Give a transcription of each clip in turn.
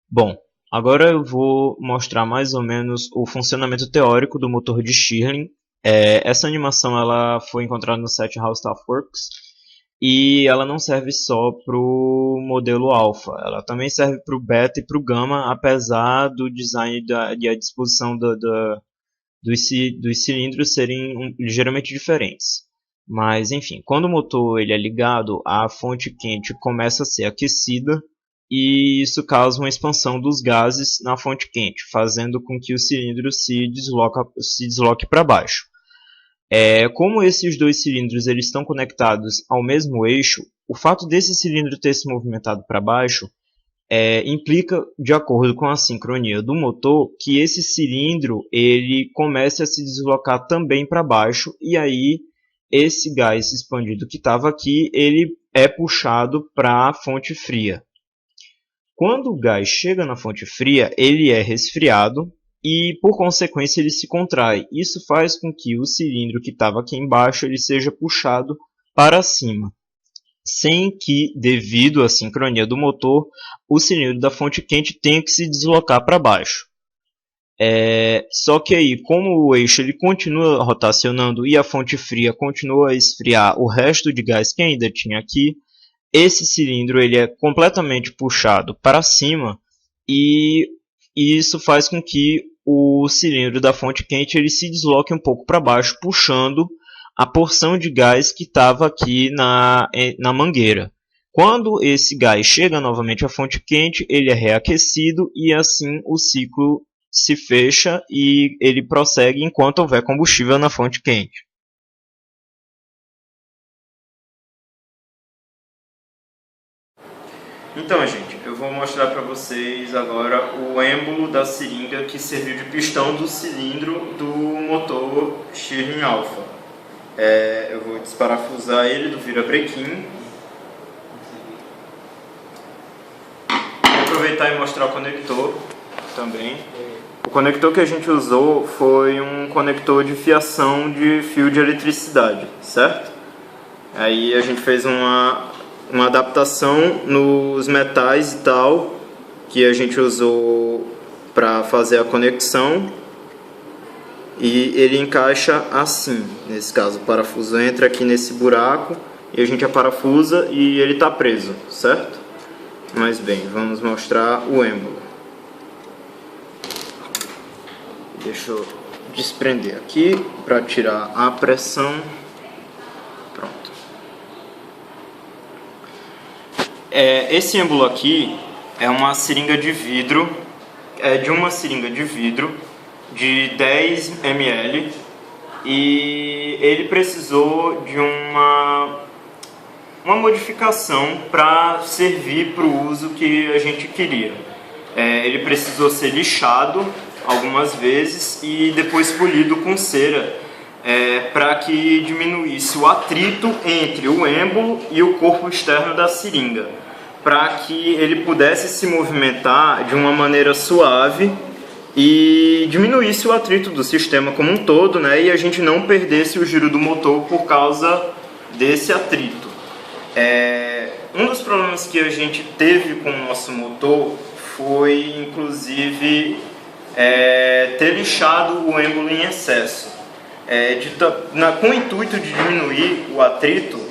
Bom, agora eu vou mostrar mais ou menos o funcionamento teórico do motor de Stirling. Essa animação ela foi encontrada no site How Stuff Works e ela não serve só para o modelo alfa, ela também serve para o beta e para o gama, apesar do design e a disposição dos cilindros serem ligeiramente diferentes. Mas enfim, quando o motor ele é ligado, a fonte quente começa a ser aquecida e isso causa uma expansão dos gases na fonte quente, fazendo com que o cilindro se desloque para baixo. Como esses dois cilindros eles estão conectados ao mesmo eixo, o fato desse cilindro ter se movimentado para baixo implica, de acordo com a sincronia do motor, que esse cilindro ele comece a se deslocar também para baixo e aí esse gás expandido que estava aqui ele é puxado para a fonte fria. Quando o gás chega na fonte fria, ele é resfriado e, por consequência, ele se contrai. Isso faz com que o cilindro que estava aqui embaixo ele seja puxado para cima, sem que, devido à sincronia do motor, o cilindro da fonte quente tenha que se deslocar para baixo. Só que aí, como o eixo ele continua rotacionando e a fonte fria continua a esfriar o resto de gás que ainda tinha aqui, esse cilindro ele é completamente puxado para cima e isso faz com que o cilindro da fonte quente ele se desloque um pouco para baixo, puxando a porção de gás que estava aqui na mangueira. Quando esse gás chega novamente à fonte quente, ele é reaquecido e assim o ciclo se fecha e ele prossegue enquanto houver combustível na fonte quente. Então, gente, eu vou mostrar para vocês agora o êmbolo da seringa que serviu de pistão do cilindro do motor Stirling Alpha. Eu vou desparafusar ele do virabrequim. Vou aproveitar e mostrar o conector também. O conector que a gente usou foi um conector de fiação de fio de eletricidade, certo? Aí a gente fez uma adaptação nos metais e tal que a gente usou para fazer a conexão e ele encaixa assim. Nesse caso o parafuso entra aqui nesse buraco e a gente aparafusa e ele está preso, certo? Mas bem, vamos mostrar o êmbolo. Deixa eu desprender aqui para tirar a pressão. Pronto. Esse êmbolo aqui é uma seringa de vidro, de uma seringa de vidro de 10 ml e ele precisou de uma modificação para servir para o uso que a gente queria. Ele precisou ser lixado algumas vezes e depois polido com cera para que diminuísse o atrito entre o êmbolo e o corpo externo da seringa, para que ele pudesse se movimentar de uma maneira suave e diminuísse o atrito do sistema como um todo, né? E a gente não perdesse o giro do motor por causa desse atrito. Um dos problemas que a gente teve com o nosso motor foi, inclusive, ter lixado o êmbolo em excesso. Com o intuito de diminuir o atrito,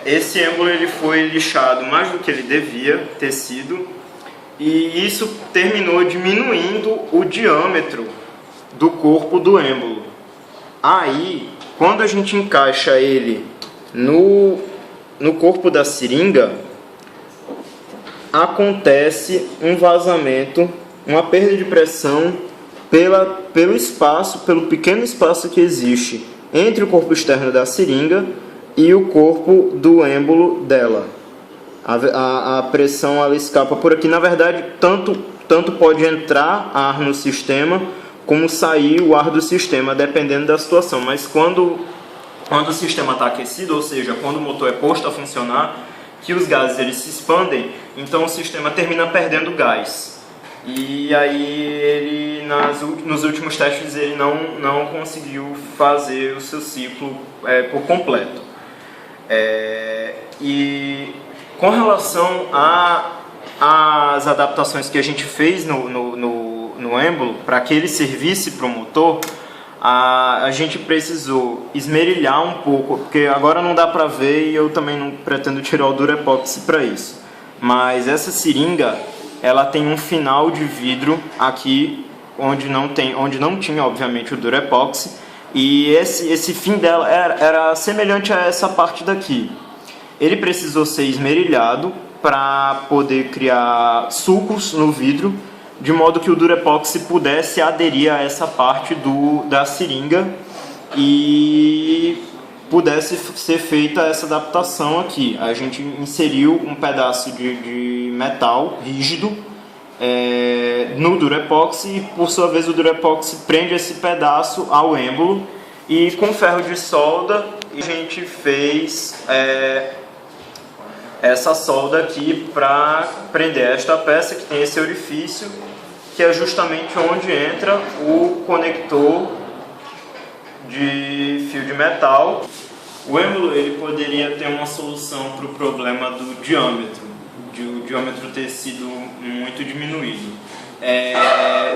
esse êmbolo ele foi lixado mais do que ele devia ter sido e isso terminou diminuindo o diâmetro do corpo do êmbolo. Aí, quando a gente encaixa ele no corpo da seringa, acontece um vazamento, uma perda de pressão pelo pequeno espaço que existe entre o corpo externo da seringa e o corpo do êmbolo dela. A pressão ela escapa por aqui. Na verdade, tanto pode entrar ar no sistema como sair o ar do sistema, dependendo da situação. Mas quando o sistema está aquecido, ou seja, quando o motor é posto a funcionar, que os gases eles se expandem, então o sistema termina perdendo gás. E aí nos últimos testes ele não conseguiu fazer o seu ciclo por completo. E com relação a as adaptações que a gente fez no êmbolo, para que ele servisse para o motor, a gente precisou esmerilhar um pouco, porque agora não dá para ver e eu também não pretendo tirar o Durepoxy para isso. Mas essa seringa, ela tem um final de vidro aqui, onde não tinha, obviamente, o Durepoxy, e esse fim dela era semelhante a essa parte daqui. Ele precisou ser esmerilhado para poder criar sulcos no vidro, de modo que o Durepoxy pudesse aderir a essa parte da seringa e pudesse ser feita essa adaptação aqui. A gente inseriu um pedaço de metal rígido no Durepoxy e, por sua vez, o Durepoxy prende esse pedaço ao êmbolo, e com ferro de solda a gente fez essa solda aqui para prender esta peça, que tem esse orifício, que é justamente onde entra o conector de fio de metal. O êmbolo ele poderia ter uma solução para o problema do diâmetro, de o diâmetro ter sido muito diminuído.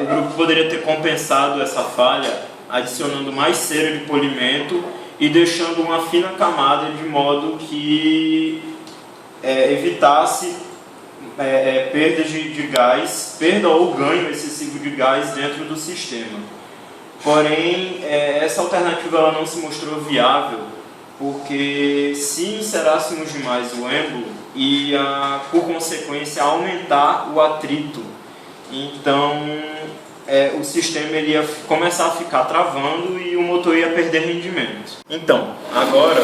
O grupo poderia ter compensado essa falha adicionando mais cera de polimento e deixando uma fina camada, de modo que evitasse perda de gás, perda ou ganho excessivo de gás dentro do sistema. Porém, essa alternativa ela não se mostrou viável, porque se encerássemos demais o êmbolo, ia, por consequência, aumentar o atrito. Então, o sistema ele ia começar a ficar travando e o motor ia perder rendimento. Então, agora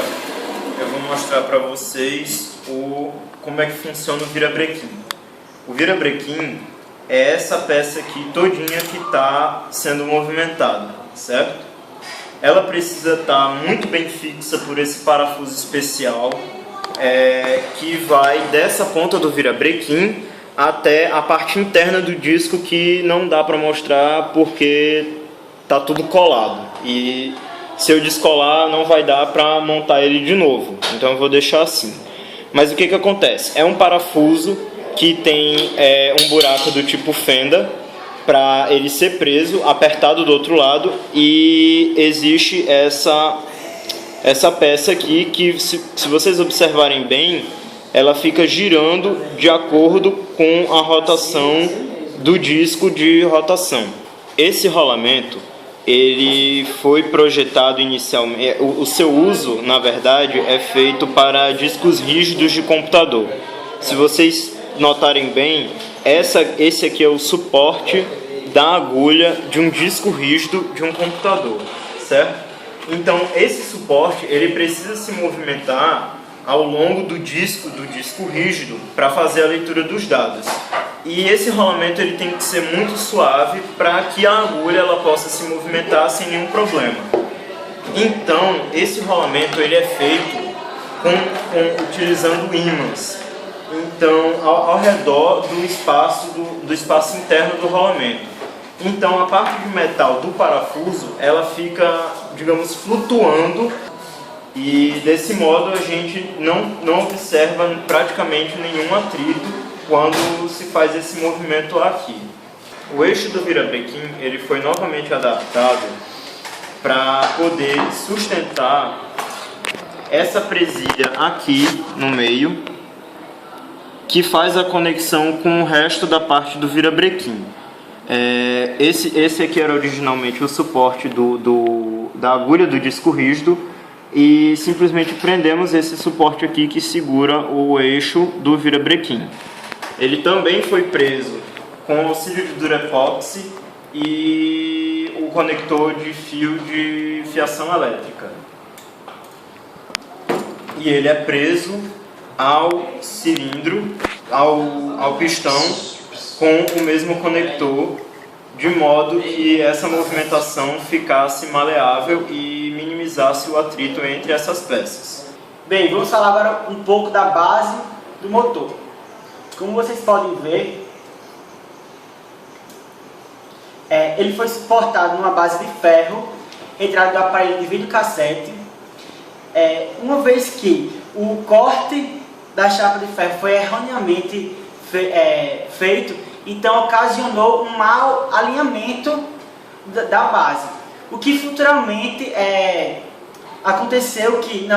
eu vou mostrar para vocês como é que funciona o virabrequim. O virabrequim é essa peça aqui todinha que está sendo movimentada, certo? Ela precisa estar muito bem fixa por esse parafuso especial, que vai dessa ponta do virabrequim até a parte interna do disco, que não dá para mostrar porque tá tudo colado, e se eu descolar não vai dar para montar ele de novo, então eu vou deixar assim. Mas o que acontece? É um parafuso que tem um buraco do tipo fenda para ele ser preso, apertado do outro lado, e existe essa peça aqui que, se vocês observarem bem, ela fica girando de acordo com a rotação do disco de rotação. Esse rolamento ele foi projetado inicialmente, o seu uso, na verdade, é feito para discos rígidos de computador. Se vocês notarem bem, esse aqui é o suporte da agulha de um disco rígido de um computador, certo? Então, esse suporte ele precisa se movimentar ao longo do disco rígido para fazer a leitura dos dados. E esse rolamento ele tem que ser muito suave para que a agulha ela possa se movimentar sem nenhum problema. Então, esse rolamento ele é feito utilizando ímãs. Então, ao redor do espaço interno do rolamento. Então, a parte de metal do parafuso ela fica, digamos, flutuando, e desse modo a gente não observa praticamente nenhum atrito quando se faz esse movimento aqui. O eixo do virabrequim ele foi novamente adaptado para poder sustentar essa presilha aqui no meio, que faz a conexão com o resto da parte do virabrequim. Esse aqui era originalmente o suporte da agulha do disco rígido, e simplesmente prendemos esse suporte aqui que segura o eixo do virabrequim. Ele também foi preso com auxílio de Durepoxy e o conector de fio de fiação elétrica. E ele é preso ao cilindro, ao pistão, com o mesmo conector, de modo que essa movimentação ficasse maleável e minimizasse o atrito entre essas peças. Bem, vamos falar agora um pouco da base do motor. Como vocês podem ver, ele foi suportado numa base de ferro, retirado do aparelho de videocassete. Uma vez que o corte da chapa de ferro foi erroneamente feito, então ocasionou um mau alinhamento da base. O que futuramente aconteceu que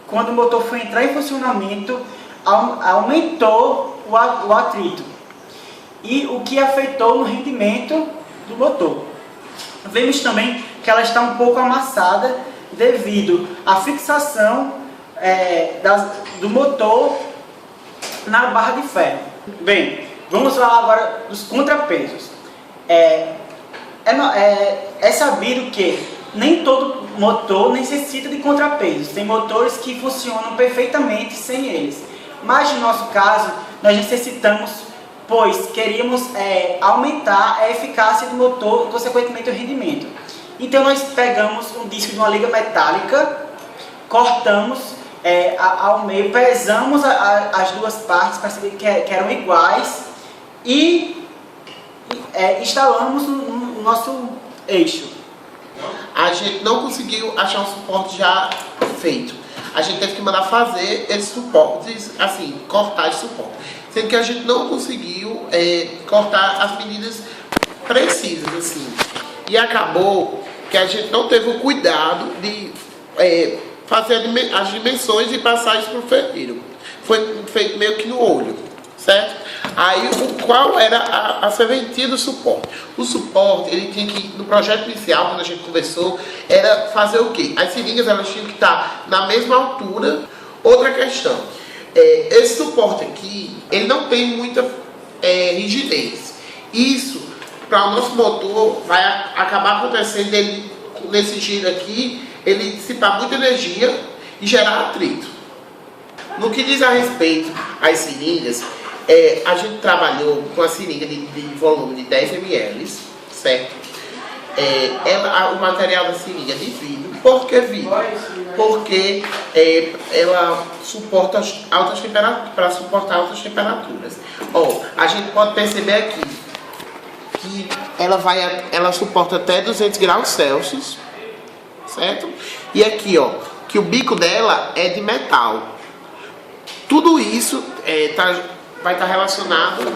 quando o motor foi entrar em funcionamento, aumentou o atrito, e o que afetou no rendimento do motor. Vemos também que ela está um pouco amassada devido à fixação do motor na barra de ferro. Bem, vamos falar agora dos contrapesos. É sabido que nem todo motor necessita de contrapesos. Tem motores que funcionam perfeitamente sem eles. Mas no nosso caso, nós necessitamos, pois queríamos aumentar a eficácia do motor e, consequentemente, o rendimento. Então nós pegamos um disco de uma liga metálica, cortamos ao meio, pesamos as duas partes para saber que eram iguais e instalamos no nosso eixo. A gente não conseguiu achar um suporte já feito. A gente teve que mandar fazer esses suportes, assim, cortar esse suporte. Sendo que a gente não conseguiu cortar as medidas precisas, assim. E acabou que a gente não teve o cuidado de fazer as dimensões e passar isso para o ferreiro. Foi feito meio que no olho, certo? Aí, qual era a serventia do suporte? O suporte, ele tinha que, no projeto inicial, quando a gente conversou, era fazer o quê? As seringas, elas tinham que estar na mesma altura. Outra questão, esse suporte aqui, ele não tem muita rigidez. Isso, para o nosso motor, vai acabar acontecendo ele, nesse giro aqui, ele dissipar muita energia e gerar atrito. No que diz a respeito às seringas, a gente trabalhou com a seringa de volume de 10 ml, certo? O material da seringa é de vidro. Por que vidro? Porque ela suporta altas temperaturas, para suportar altas temperaturas. A gente pode perceber aqui que ela suporta até 200 graus Celsius, certo? E aqui, que o bico dela é de metal. Tudo isso vai estar relacionado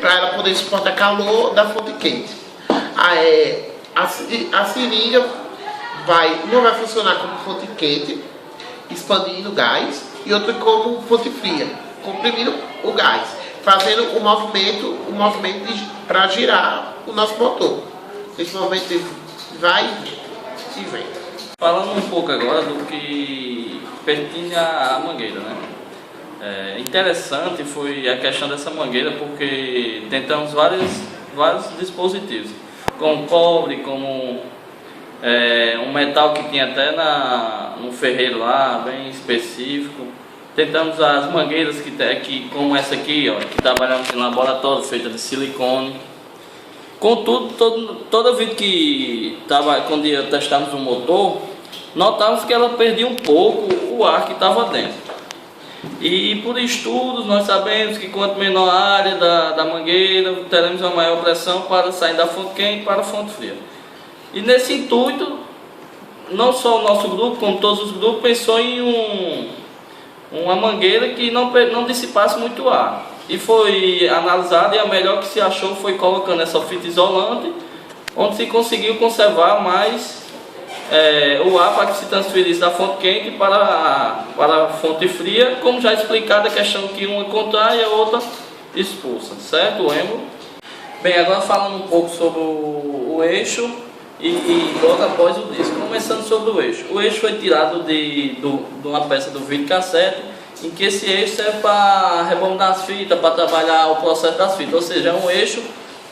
para ela poder suportar calor da fonte quente. A seringa uma vai funcionar como fonte quente, expandindo o gás, e outra como fonte fria, comprimindo o gás, fazendo o movimento para girar o nosso motor. Esse movimento de vai e vem. Falando um pouco agora do que pertence à mangueira, né? Interessante foi a questão dessa mangueira, porque tentamos vários dispositivos, como cobre, como um metal que tinha até no ferreiro lá, bem específico. Tentamos as mangueiras que como essa aqui, que trabalhamos em laboratório, feita de silicone. Contudo, toda vez quando ia testarmos o motor, notávamos que ela perdia um pouco o ar que estava dentro. E por estudos nós sabemos que quanto menor a área da mangueira, teremos uma maior pressão para sair da fonte quente para a fonte fria. E nesse intuito, não só o nosso grupo, como todos os grupos, pensou em uma mangueira que não dissipasse muito ar. E foi analisada, e a melhor que se achou foi colocando essa fita isolante, onde se conseguiu conservar mais o ar para que se transferisse da fonte quente para a fonte fria, como já explicado a questão que uma contrai e a outra expulsa, certo, Emo? Bem, agora falando um pouco sobre o eixo e logo após o disco. Começando sobre o eixo. O eixo foi tirado de uma peça do videocassete, em que esse eixo serve para rebobinar as fitas, para trabalhar o processo das fitas, ou seja, é um eixo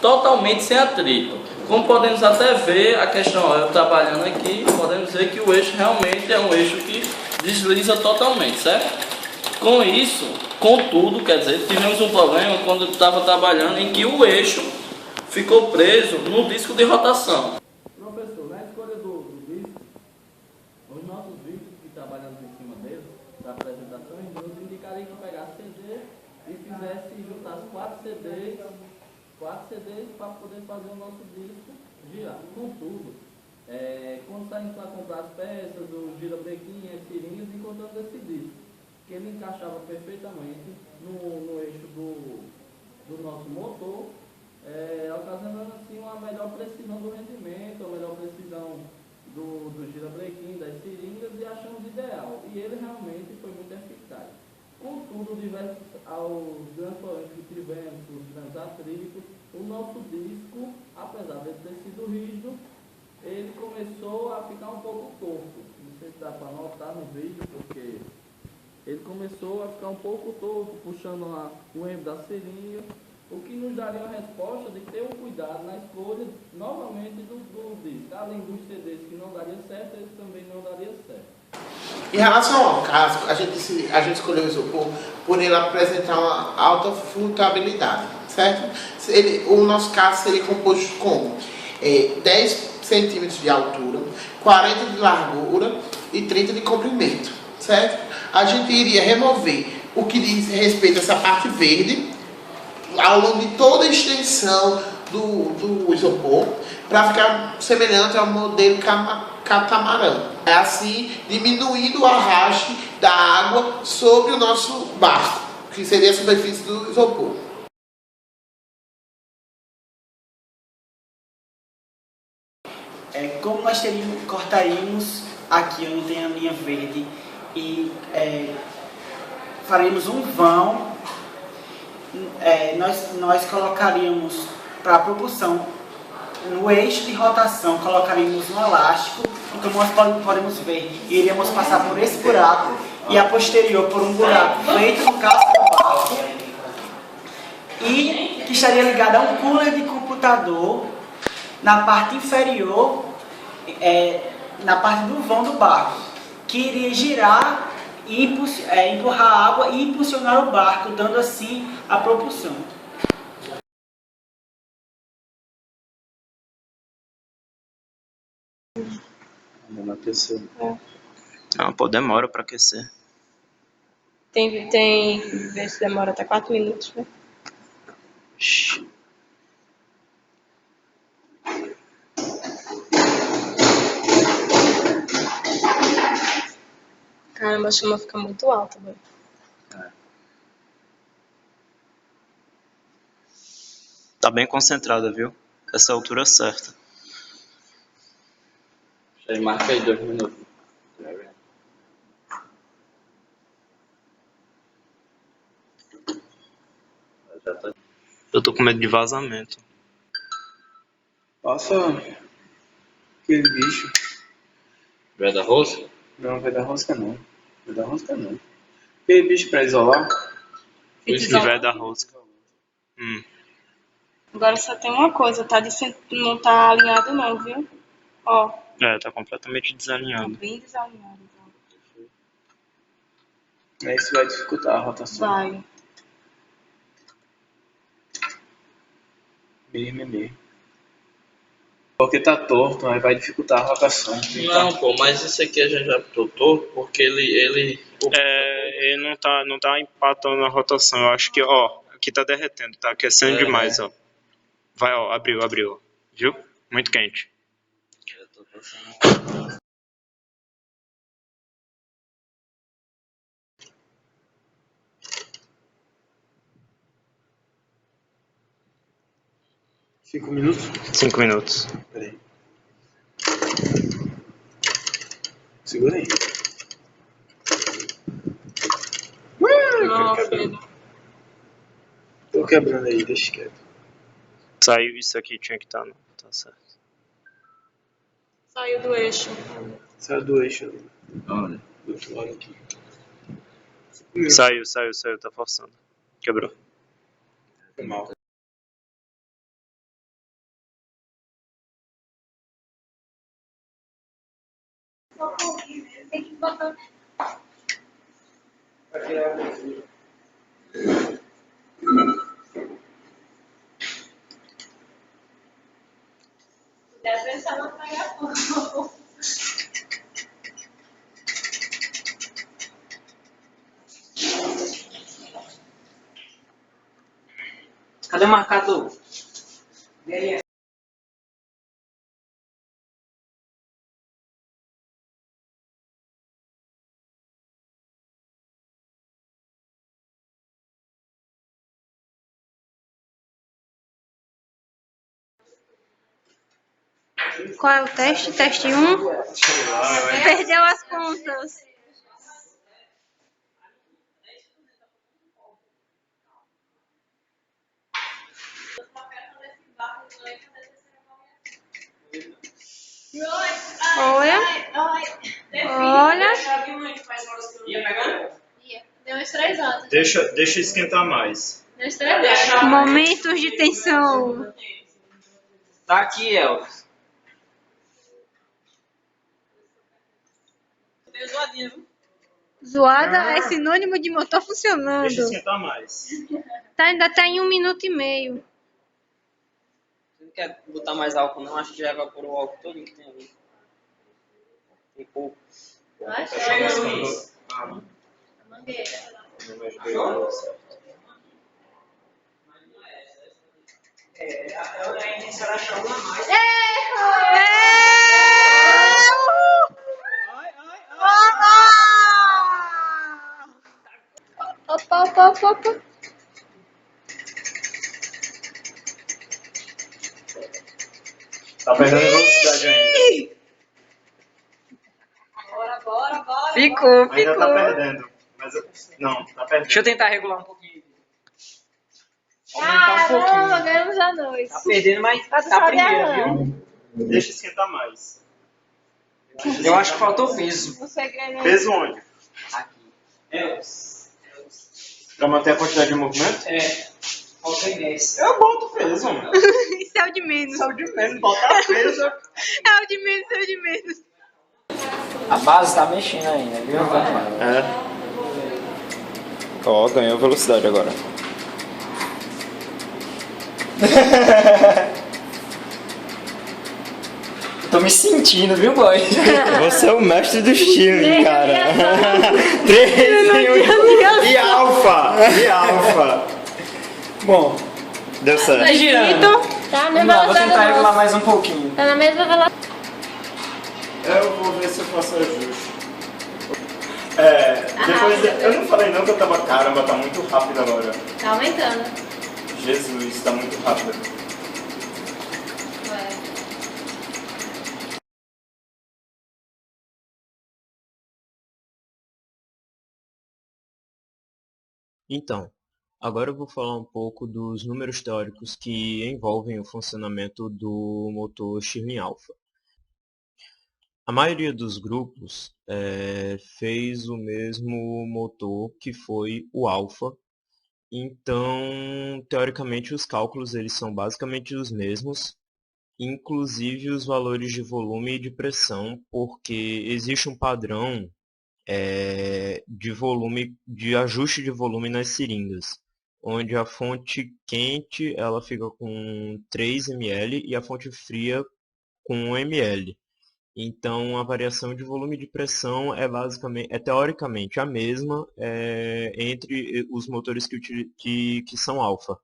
totalmente sem atrito. Como podemos até ver, a questão, eu trabalhando aqui, podemos ver que o eixo realmente é um eixo que desliza totalmente, certo? Com isso, contudo, quer dizer, tivemos um problema quando eu estava trabalhando em que o eixo ficou preso no disco de rotação. Professor, na escolha do disco, os nossos vídeos que trabalhamos em cima dele, da apresentação, nos indicaria que pegasse CD e juntasse 4 CDs para poder fazer o nosso disco girar. Contudo, quando saímos para comprar as peças, o girabrequim, as seringas, encontramos esse disco, que ele encaixava perfeitamente no eixo do nosso motor, ocasionando assim uma melhor precisão do rendimento, uma melhor precisão do girabrequim, das seringas, e achamos ideal. E ele realmente foi muito eficaz. Contudo, aos grandes problemas que tivemos, os grandes atritos, o nosso disco, apesar de ter sido rígido, ele começou a ficar um pouco torto. Não sei se dá para notar no vídeo, porque ele começou a ficar um pouco torto, puxando o êmbolo da seringa, o que nos daria a resposta de ter um cuidado na escolha, novamente, do disco. Além dos CDs que não daria certo, esse também não daria certo. Em relação ao casco, a gente escolheu o isopor por ele apresentar uma alta flutuabilidade, certo? O nosso casco seria composto com 10 centímetros de altura, 40 de largura e 30 de comprimento, certo? A gente iria remover o que diz respeito a essa parte verde ao longo de toda a extensão do isopor, para ficar semelhante ao modelo catamarã. Assim, diminuindo o arraste da água sobre o nosso barco, que seria a superfície do isopor. Como nós cortaríamos aqui onde tem a linha verde e faríamos um vão, nós colocaríamos para a propulsão no eixo de rotação, colocaríamos um elástico, e como nós podemos ver, iríamos passar por esse buraco e a posterior por um buraco feito no casco do barco, e que estaria ligado a um cooler de computador na parte inferior, na parte do vão do barco, que iria girar e empurrar a água e impulsionar o barco, dando assim a propulsão. Não aquecer. Não, pô, demora pra aquecer. Tem vezes que demora até 4 minutos, né? Caramba, a chama fica muito alta, velho. Tá bem concentrada, viu? Essa é a altura certa. Já marca aí 2 minutos. Eu tô com medo de vazamento. Nossa, aquele bicho. Vai da rosca? Não, vai dar rosca não. Vai dar rosca não. Aquele bicho pra isolar. De velho da rosca. Agora só tem uma coisa, não tá alinhado não, viu? Ó, Tá completamente tá desalinhado. bem desalinhado. Isso vai dificultar a rotação. Vai. Mesmo. Porque tá torto, aí vai dificultar a rotação. Não, pô, mas isso aqui a gente já botou torto porque ele Ele não tá empatando a rotação. Eu acho que, ó, aqui tá derretendo, tá aquecendo demais, ó. Vai, ó, abriu, ó. Viu? Muito quente. Eu tô passando. 5 minutos? 5 minutos. Peraí. Segura aí. Não, quebrando. filho. Tô quebrando aí, deixa quieto. Saiu isso aqui, tinha que estar, não. Tá certo. Saiu do eixo. Saiu do eixo ali. Olha. Do outro lado aqui. Saiu, tá forçando. Quebrou. Foi mal. Tem que botar. Deve pensar na pegar fogo. Cadê o marcador? Qual é o teste? Teste 1. Perdeu as contas. Olha. Olha. Deu uns 3 anos. Deixa esquentar mais. Deu uns 3 anos. Momentos de tensão. Tá aqui, Elvis. Deu zoadinho, viu? Zoada é sinônimo de motor funcionando. Deixa esquentar mais. Ainda tá em 1 minuto e meio. Você não quer botar mais álcool, não? Acho que já evaporou o álcool todo que tem ali. Tem pouco. Acho Tá gastando. a mangueira. Opa, opa, opa, opa. Tá perdendo velocidade ainda. Bora. Ficou. Ainda tá perdendo. Mas não, tá perdendo. Deixa eu tentar regular um pouquinho. Aumentar um pouquinho. Caramba, ganhamos a noite. Tá perdendo, mas Tá tá primeiro, errando. viu? Deixa esquentar mais. Eu acho que faltou peso. Você ganhou. Peso onde? Aqui. Pra manter a quantidade de movimento? Faltei nesse. Eu boto peso, mano. Isso é o de menos. Só de menos, botar peso. É o de menos, é o de menos. A base tá mexendo ainda, viu? Ó, ganhou velocidade agora. Tô me sentindo, viu, boy? Você é o mestre do estilo, cara. 3 em 1 e alfa. Bom, Deu certo. tá girando. Tá na Vamos mesma lá, vou tentar velocidade. regular mais um pouquinho. Tá na mesma velocidade. Eu vou ver se eu faço ajuste. Eu não falei não que eu tava, caramba, tá muito rápido agora. Tá aumentando. Jesus, tá muito rápido. Então, agora eu vou falar um pouco dos números teóricos que envolvem o funcionamento do motor Stirling Alpha. A maioria dos grupos fez o mesmo motor que foi o Alpha, então, teoricamente, os cálculos eles são basicamente os mesmos, inclusive os valores de volume e de pressão, porque existe um padrão de volume, de ajuste de volume nas seringas, onde a fonte quente ela fica com 3 ml e a fonte fria com 1 ml. Então a variação de volume de pressão é teoricamente a mesma entre os motores que são alfa,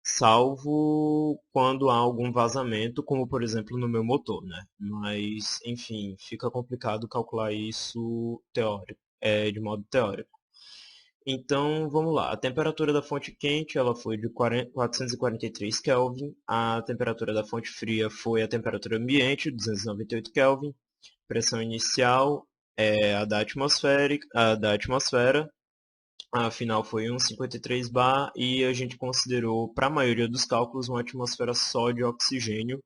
salvo quando há algum vazamento, como por exemplo no meu motor, né? Mas enfim, fica complicado calcular isso de modo teórico. Então, vamos lá. A temperatura da fonte quente ela foi de 443 Kelvin. A temperatura da fonte fria foi a temperatura ambiente, 298 Kelvin. Pressão inicial a da atmosfera. A final foi 1,53 bar e a gente considerou, para a maioria dos cálculos, uma atmosfera só de oxigênio,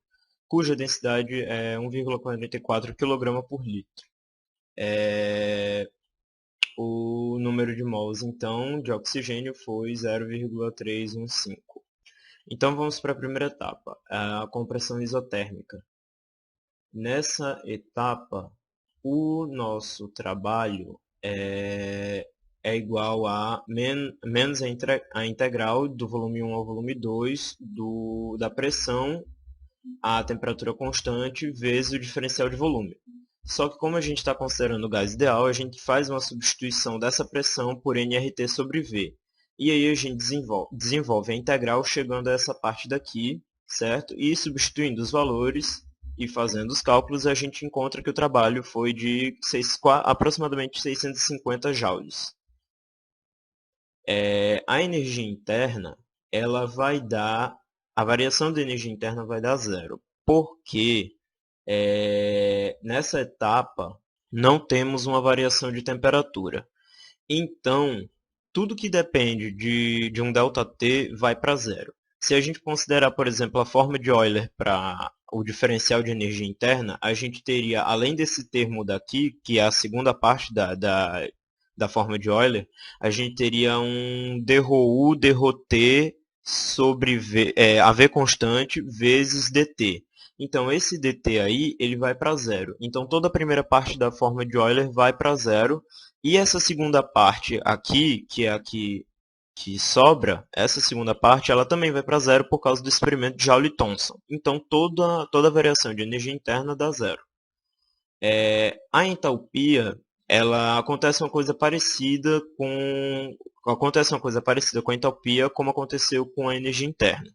cuja densidade é 1,44 kg por litro. O número de mols, então, de oxigênio foi 0,315. Então, vamos para a primeira etapa, a compressão isotérmica. Nessa etapa, o nosso trabalho é igual a menos a integral do volume 1 ao volume 2 da pressão à temperatura constante vezes o diferencial de volume. Só que como a gente está considerando o gás ideal, a gente faz uma substituição dessa pressão por nRT sobre V. E aí a gente desenvolve a integral chegando a essa parte daqui, certo? E substituindo os valores e fazendo os cálculos, a gente encontra que o trabalho foi de aproximadamente 650 joules. A energia interna, a variação da energia interna vai dar zero. Por quê? Nessa etapa, não temos uma variação de temperatura. Então, tudo que depende de um ΔT vai para zero. Se a gente considerar, por exemplo, a forma de Euler para o diferencial de energia interna, a gente teria, além desse termo daqui, que é a segunda parte da forma de Euler, a gente teria um dρu, dρt sobre AV constante vezes dt. Então, esse dt aí, ele vai para zero. Então, toda a primeira parte da forma de Euler vai para zero. E essa segunda parte aqui, que é a que sobra, essa segunda parte, ela também vai para zero por causa do experimento de Joule-Thomson. Então, toda variação de energia interna dá zero. A entalpia, ela acontece uma coisa parecida com a entalpia como aconteceu com a energia interna.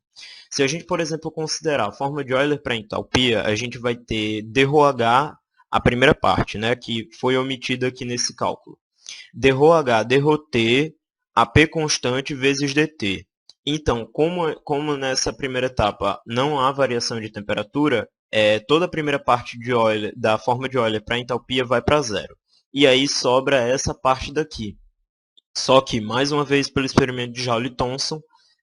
Se a gente, por exemplo, considerar a forma de Euler para entalpia, a gente vai ter dρh, a primeira parte, né, que foi omitida aqui nesse cálculo. dρh, dρt, AP constante vezes dt. Então, como nessa primeira etapa não há variação de temperatura, toda a primeira parte de Euler, da forma de Euler para entalpia vai para zero. E aí sobra essa parte daqui. Só que, mais uma vez, pelo experimento de Joule-Thomson,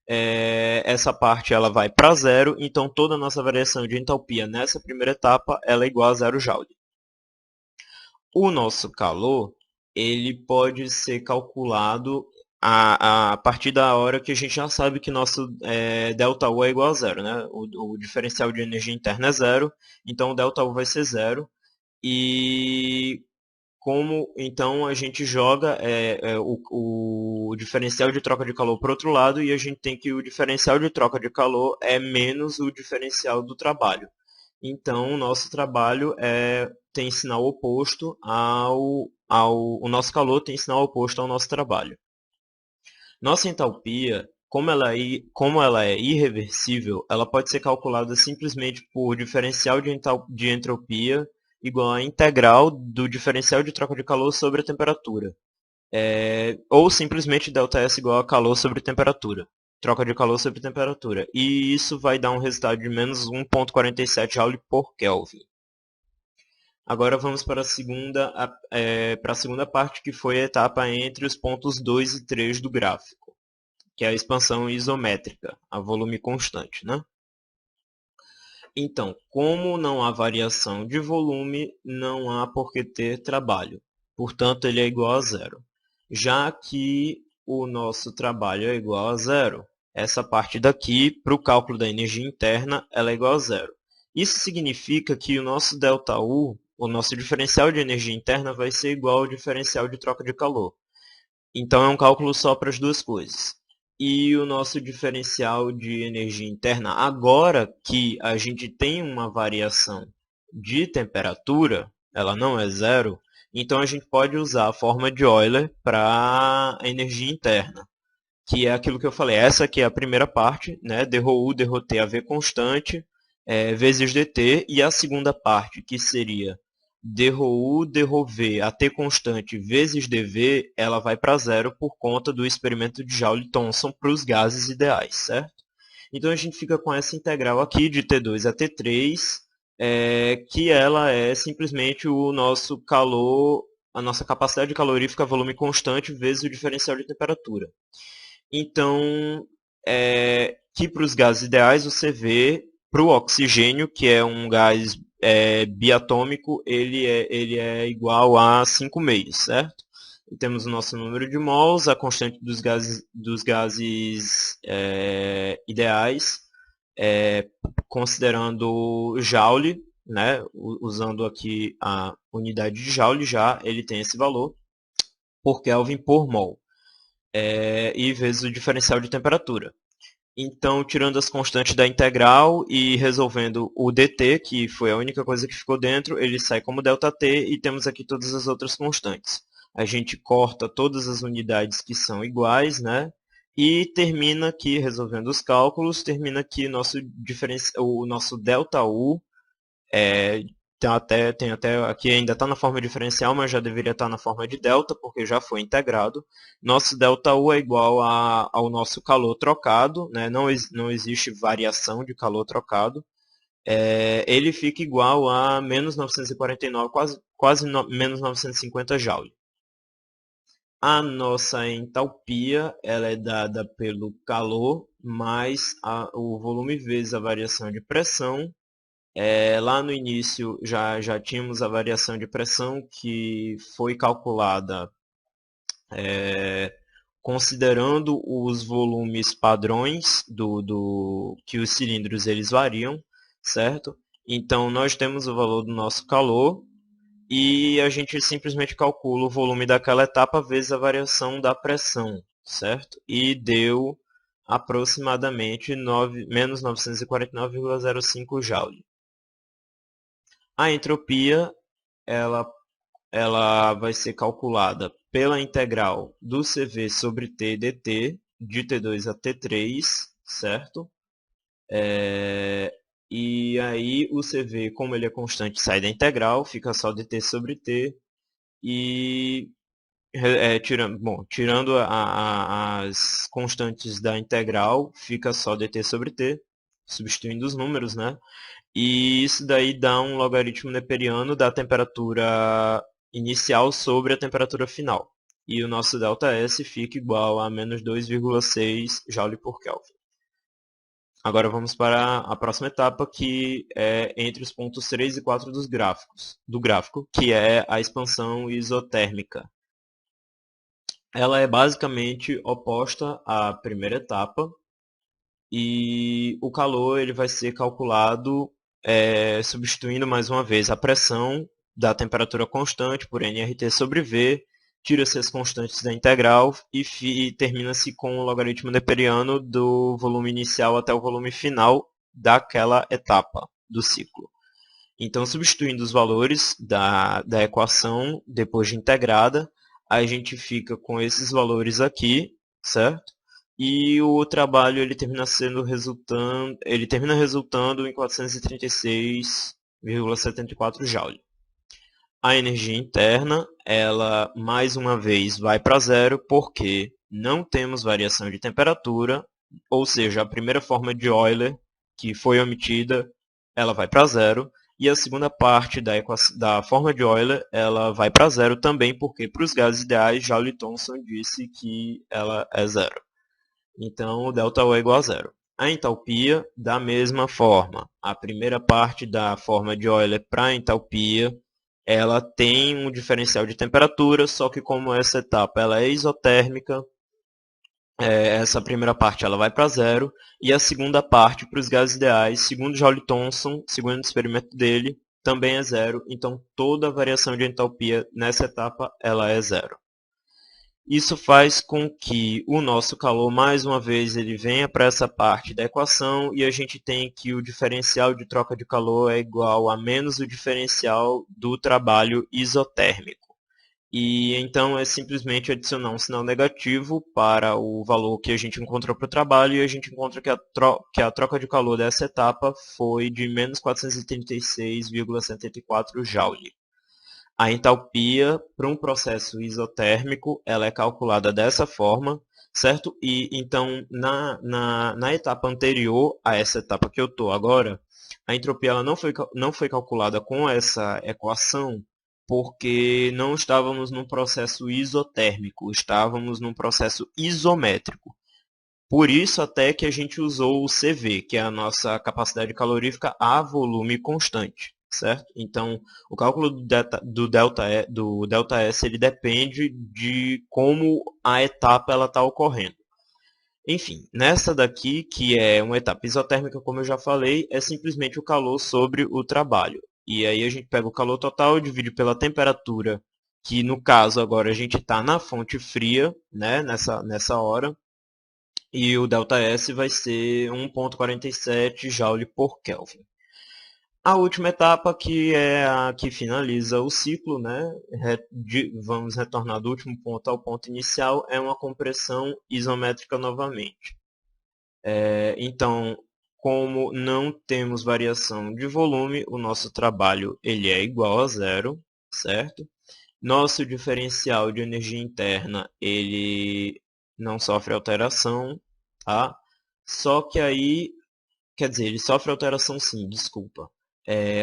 essa parte ela vai para zero, então toda a nossa variação de entalpia nessa primeira etapa ela é igual a 0 Joule. O nosso calor ele pode ser calculado a partir da hora que a gente já sabe que nosso ΔU é igual a zero, né? O diferencial de energia interna é zero, então o ΔU vai ser zero. E então a gente joga o diferencial de troca de calor para o outro lado e a gente tem que o diferencial de troca de calor é menos o diferencial do trabalho. Então o nosso trabalho tem sinal oposto o nosso calor tem sinal oposto ao nosso trabalho. Nossa entalpia, como ela é irreversível, ela pode ser calculada simplesmente por diferencial de entropia igual a integral do diferencial de troca de calor sobre a temperatura. Ou simplesmente ΔS igual a calor sobre temperatura. Troca de calor sobre temperatura. E isso vai dar um resultado de menos 1,47 Joule por Kelvin. Agora vamos para a segunda parte, que foi a etapa entre os pontos 2 e 3 do gráfico, que é a expansão isométrica, a volume constante, né? Então, como não há variação de volume, não há por que ter trabalho. Portanto, ele é igual a zero. Já que o nosso trabalho é igual a zero, essa parte daqui, para o cálculo da energia interna, ela é igual a zero. Isso significa que o nosso ΔU, o nosso diferencial de energia interna, vai ser igual ao diferencial de troca de calor. Então, é um cálculo só para as duas coisas. E o nosso diferencial de energia interna, agora que a gente tem uma variação de temperatura, ela não é zero, então a gente pode usar a forma de Euler para a energia interna, que é aquilo que eu falei. Essa aqui é a primeira parte, né? dρu, dρt, AV constante, vezes dt, e a segunda parte, que seria dρu, dρv, AT constante vezes dV, ela vai para zero por conta do experimento de Joule-Thomson para os gases ideais, certo? Então a gente fica com essa integral aqui de T2 a T3, que ela é simplesmente o nosso calor, a nossa capacidade calorífica volume constante vezes o diferencial de temperatura. Então, que para os gases ideais você vê, para o oxigênio, que é um gás biatômico, ele é igual a 5 meios, certo? E temos o nosso número de mols, a constante dos gases ideais, considerando Joule, né? Usando aqui a unidade de Joule, já ele tem esse valor, por Kelvin por mol, e vezes o diferencial de temperatura. Então, tirando as constantes da integral e resolvendo o dt, que foi a única coisa que ficou dentro, ele sai como ΔT e temos aqui todas as outras constantes. A gente corta todas as unidades que são iguais, né? E termina aqui, resolvendo os cálculos, termina aqui o nosso ΔU, tem até aqui ainda está na forma diferencial, mas já deveria estar na forma de delta, porque já foi integrado. Nosso ΔU é igual ao nosso calor trocado, né? Não existe variação de calor trocado. ele fica igual a menos 949, quase menos 950 Joule. A nossa entalpia ela é dada pelo calor mais o volume vezes a variação de pressão. Lá no início já tínhamos a variação de pressão que foi calculada considerando os volumes padrões que os cilindros eles variam, certo? Então nós temos o valor do nosso calor e a gente simplesmente calcula o volume daquela etapa vezes a variação da pressão, certo? E deu aproximadamente menos 949,05 Joule. A entropia ela vai ser calculada pela integral do CV sobre T dt, de T2 a T3, certo? E aí o CV, como ele é constante, sai da integral, fica só dt sobre T. E tirando as constantes da integral, fica só dt sobre T, substituindo os números, né? E isso daí dá um logaritmo neperiano da temperatura inicial sobre a temperatura final. E o nosso ΔS fica igual a menos 2,6 Joule por Kelvin. Agora vamos para a próxima etapa, que é entre os pontos 3 e 4 do gráfico, que é a expansão isotérmica. Ela é basicamente oposta à primeira etapa, e o calor ele vai ser calculado substituindo mais uma vez a pressão da temperatura constante por nRT sobre V, tira-se as constantes da integral e termina-se com o logaritmo neperiano do volume inicial até o volume final daquela etapa do ciclo. Então, substituindo os valores da equação depois de integrada, a gente fica com esses valores aqui, certo? E o trabalho ele termina resultando em 436,74 Joule. A energia interna, ela mais uma vez vai para zero porque não temos variação de temperatura, ou seja, a primeira forma de Euler que foi omitida, ela vai para zero. E a segunda parte da forma de Euler, ela vai para zero também, porque para os gases ideais, Joule-Thomson disse que ela é zero. Então, o ΔU é igual a zero. A entalpia, da mesma forma. A primeira parte da forma de Euler para a entalpia, ela tem um diferencial de temperatura, só que como essa etapa ela é isotérmica, essa primeira parte ela vai para zero, e a segunda parte para os gases ideais, segundo Joule-Thomson, segundo o experimento dele, também é zero, então toda a variação de entalpia nessa etapa ela é zero. Isso faz com que o nosso calor, mais uma vez, ele venha para essa parte da equação e a gente tem que o diferencial de troca de calor é igual a menos o diferencial do trabalho isotérmico. E então é simplesmente adicionar um sinal negativo para o valor que a gente encontrou para o trabalho e a gente encontra que a troca de calor dessa etapa foi de menos 436,74 Joule. A entalpia para um processo isotérmico ela é calculada dessa forma, certo? E então na etapa anterior a essa etapa que eu estou agora, a entropia ela não foi calculada com essa equação porque não estávamos num processo isotérmico, estávamos num processo isométrico. Por isso até que a gente usou o CV, que é a nossa capacidade calorífica a volume constante. Certo? Então, o cálculo do ΔS ele depende de como a etapa está ocorrendo. Enfim, nessa daqui, que é uma etapa isotérmica, como eu já falei, é simplesmente o calor sobre o trabalho. E aí a gente pega o calor total, divide pela temperatura, que no caso agora a gente está na fonte fria, né, nessa hora, e o ΔS vai ser 1,47 Joule por Kelvin. A última etapa, que é a que finaliza o ciclo, né? Vamos retornar do último ponto ao ponto inicial, é uma compressão isométrica novamente. Então, como não temos variação de volume, o nosso trabalho ele é igual a zero, certo? Nosso diferencial de energia interna ele não sofre alteração, tá? Só que aí quer dizer, ele sofre alteração sim, desculpa.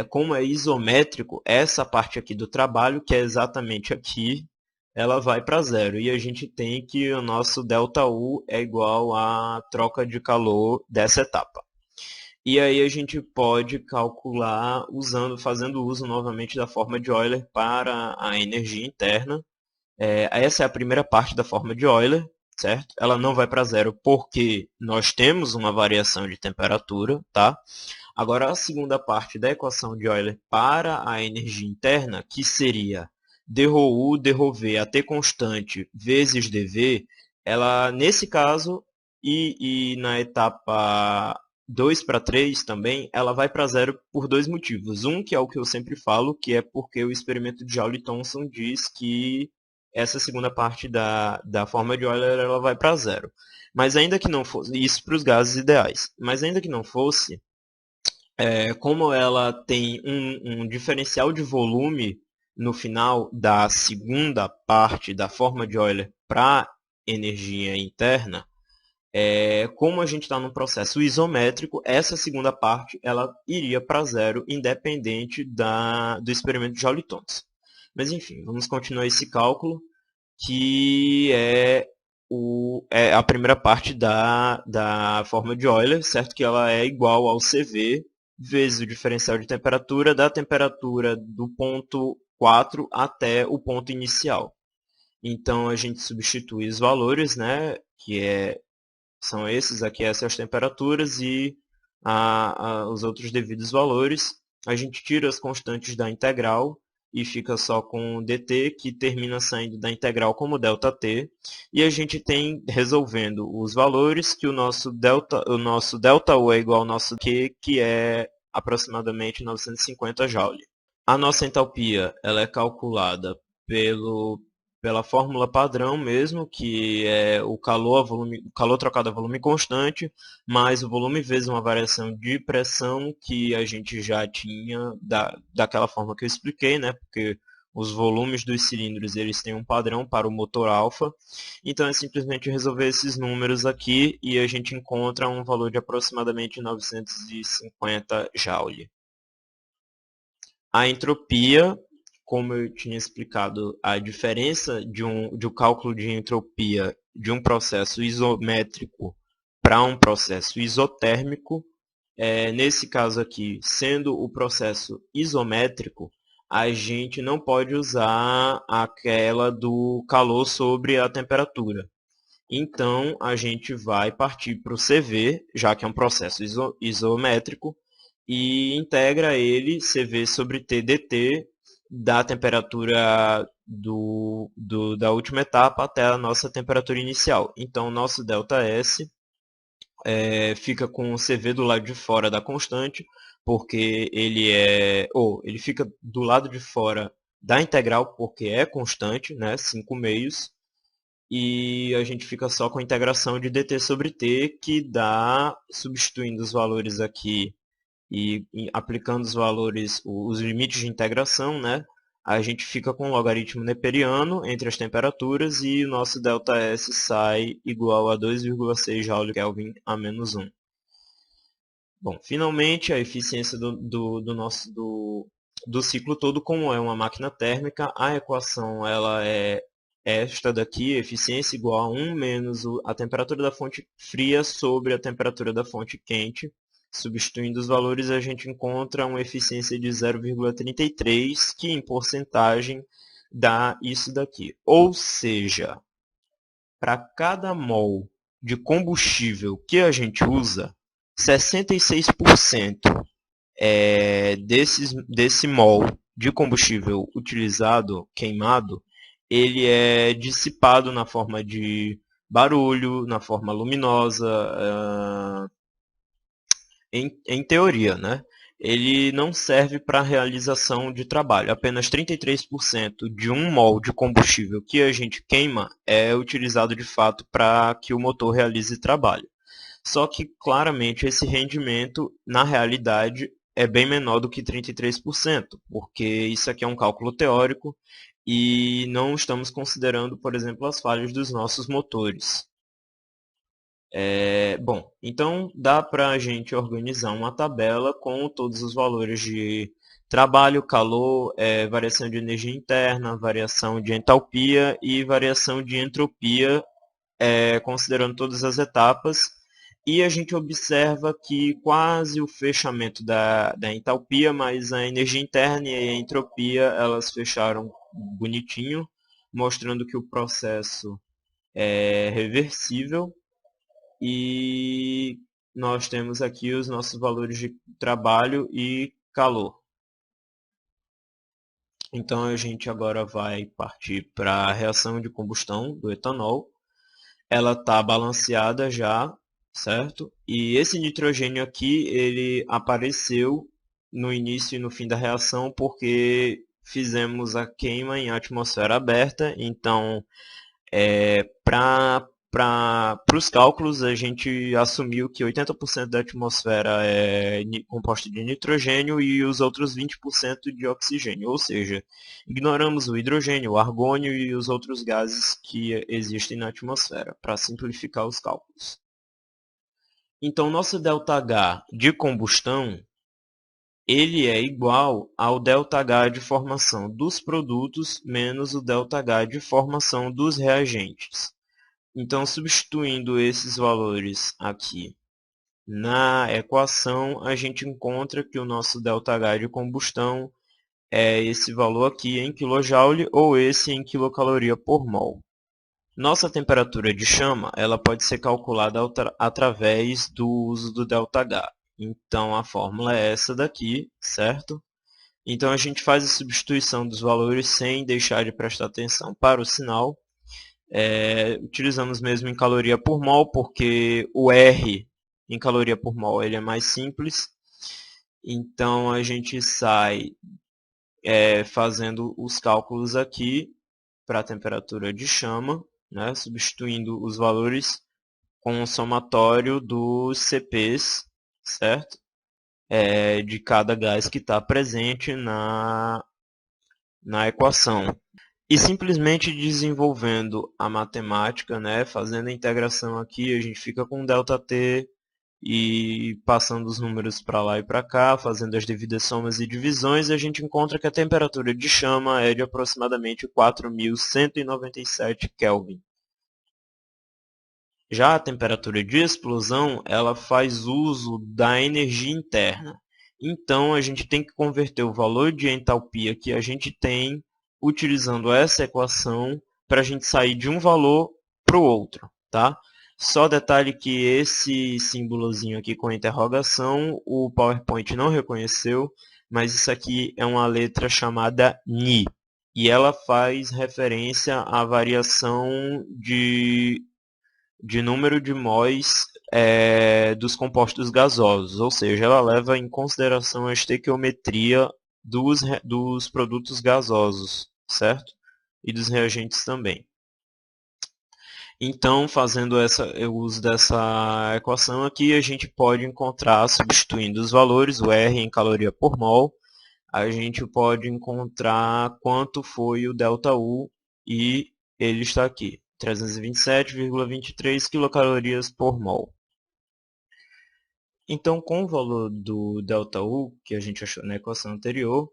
Como é isométrico, essa parte aqui do trabalho, que é exatamente aqui, ela vai para zero. E a gente tem que o nosso ΔU é igual à troca de calor dessa etapa. E aí a gente pode calcular fazendo uso novamente da forma de Euler para a energia interna. Essa é a primeira parte da forma de Euler, certo? Ela não vai para zero porque nós temos uma variação de temperatura, tá? Agora a segunda parte da equação de Euler para a energia interna, que seria dρu, dρv, a t constante vezes dv, ela nesse caso e na etapa 2 para 3 também, ela vai para zero por dois motivos. Um, que é o que eu sempre falo, que é porque o experimento de Joule-Thomson diz que essa segunda parte da forma de Euler ela vai para zero. Mas ainda que não fosse, isso para os gases ideais, mas ainda que não fosse, como ela tem um diferencial de volume no final da segunda parte da forma de Euler para energia interna, como a gente está num processo isométrico, essa segunda parte ela iria para zero, independente do experimento de Joule-Thomson. Mas enfim, vamos continuar esse cálculo, que é a primeira parte da forma de Euler, certo? Que ela é igual ao CV vezes o diferencial de temperatura da temperatura do ponto 4 até o ponto inicial. Então a gente substitui os valores, né? São esses aqui, essas temperaturas e os outros devidos valores. A gente tira as constantes da integral e fica só com o dt, que termina saindo da integral como ΔT. E a gente tem, resolvendo os valores, que o nosso ΔU é igual ao nosso Q, que é aproximadamente 950 Joule. A nossa entalpia ela é calculada pela fórmula padrão mesmo, que é o calor trocado a volume constante, mais o volume vezes uma variação de pressão que a gente já tinha daquela forma que eu expliquei, né? Porque os volumes dos cilindros eles têm um padrão para o motor alfa. Então é simplesmente resolver esses números aqui e a gente encontra um valor de aproximadamente 950 Joule. A entropia, como eu tinha explicado, a diferença de um cálculo de entropia de um processo isométrico para um processo isotérmico, nesse caso aqui, sendo o processo isométrico, a gente não pode usar aquela do calor sobre a temperatura. Então, a gente vai partir para o CV, já que é um processo isométrico, e integra ele, CV sobre T dt, da temperatura da última etapa até a nossa temperatura inicial. Então, o nosso ΔS fica com o CV do lado de fora da constante, porque ele fica do lado de fora da integral, porque é constante, né, 5 meios, e a gente fica só com a integração de dt sobre t, que dá, substituindo os valores aqui e aplicando os limites de integração, né, a gente fica com o logaritmo neperiano entre as temperaturas e o nosso ΔS sai igual a 2,6 Joule-Kelvin a menos 1. Bom, finalmente a eficiência do ciclo todo, como é uma máquina térmica, a equação ela é esta daqui, eficiência igual a 1 menos a temperatura da fonte fria sobre a temperatura da fonte quente. Substituindo os valores, a gente encontra uma eficiência de 0,33, que em porcentagem dá isso daqui. Ou seja, para cada mol de combustível que a gente usa, 66% desse mol de combustível utilizado, queimado, ele é dissipado na forma de barulho, na forma luminosa, em teoria, né? Ele não serve para realização de trabalho. Apenas 33% de 1 mol de combustível que a gente queima é utilizado de fato para que o motor realize trabalho. Só que, claramente, esse rendimento, na realidade, é bem menor do que 33%, porque isso aqui é um cálculo teórico e não estamos considerando, por exemplo, as falhas dos nossos motores. Bom, então dá para a gente organizar uma tabela com todos os valores de trabalho, calor, variação de energia interna, variação de entalpia e variação de entropia, considerando todas as etapas. E a gente observa que quase o fechamento da entalpia, mas a energia interna e a entropia, elas fecharam bonitinho, mostrando que o processo é reversível. E nós temos aqui os nossos valores de trabalho e calor. Então a gente agora vai partir para a reação de combustão do etanol. Ela está balanceada já, certo? E esse nitrogênio aqui, ele apareceu no início e no fim da reação porque fizemos a queima em atmosfera aberta. Então, para os cálculos, a gente assumiu que 80% da atmosfera é composta de nitrogênio e os outros 20% de oxigênio. Ou seja, ignoramos o hidrogênio, o argônio e os outros gases que existem na atmosfera, para simplificar os cálculos. Então, nosso ΔH de combustão, ele é igual ao ΔH de formação dos produtos menos o ΔH de formação dos reagentes. Então, substituindo esses valores aqui na equação, a gente encontra que o nosso ΔH de combustão é esse valor aqui em kJ ou esse em quilocaloria por mol. Nossa temperatura de chama ela pode ser calculada através do uso do ΔH. Então, a fórmula é essa daqui, certo? Então, a gente faz a substituição dos valores sem deixar de prestar atenção para o sinal. Utilizamos mesmo em caloria por mol, porque o R em caloria por mol ele é mais simples. Então a gente sai fazendo os cálculos aqui para a temperatura de chama, né, substituindo os valores com o somatório dos CPs, certo? De cada gás que está presente na equação. E simplesmente desenvolvendo a matemática, né, fazendo a integração aqui, a gente fica com ΔT e passando os números para lá e para cá, fazendo as devidas somas e divisões, a gente encontra que a temperatura de chama é de aproximadamente 4.197 Kelvin. Já a temperatura de explosão, ela faz uso da energia interna. Então, a gente tem que converter o valor de entalpia que a gente tem utilizando essa equação para a gente sair de um valor para o outro, tá? Só detalhe que esse símbolozinho aqui com interrogação, o PowerPoint não reconheceu, mas isso aqui é uma letra chamada Ni, e ela faz referência à variação de número de mols dos compostos gasosos, ou seja, ela leva em consideração a estequiometria dos produtos gasosos, certo? E dos reagentes também. Então, fazendo o uso dessa equação aqui, a gente pode encontrar, substituindo os valores, o R em caloria por mol, a gente pode encontrar quanto foi o ΔU, e ele está aqui, 327,23 quilocalorias por mol. Então, com o valor do ΔU, que a gente achou na equação anterior,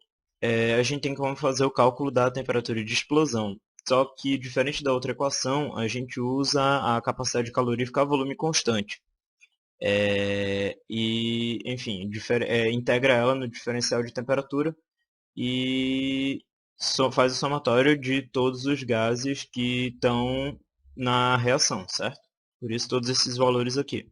a gente tem como fazer o cálculo da temperatura de explosão. Só que, diferente da outra equação, a gente usa a capacidade calorífica a volume constante. Enfim, integra ela no diferencial de temperatura e faz o somatório de todos os gases que estão na reação, certo? Por isso, todos esses valores aqui.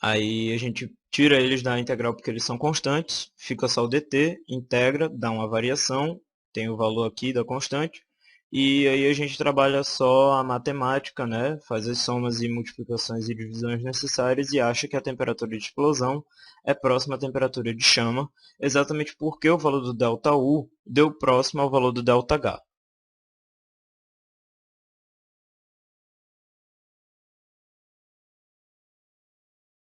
Aí a gente tira eles da integral porque eles são constantes, fica só o dt, integra, dá uma variação, tem o valor aqui da constante, e aí a gente trabalha só a matemática, né? Faz as somas e multiplicações e divisões necessárias e acha que a temperatura de explosão é próxima à temperatura de chama, exatamente porque o valor do ΔU deu próximo ao valor do ΔH.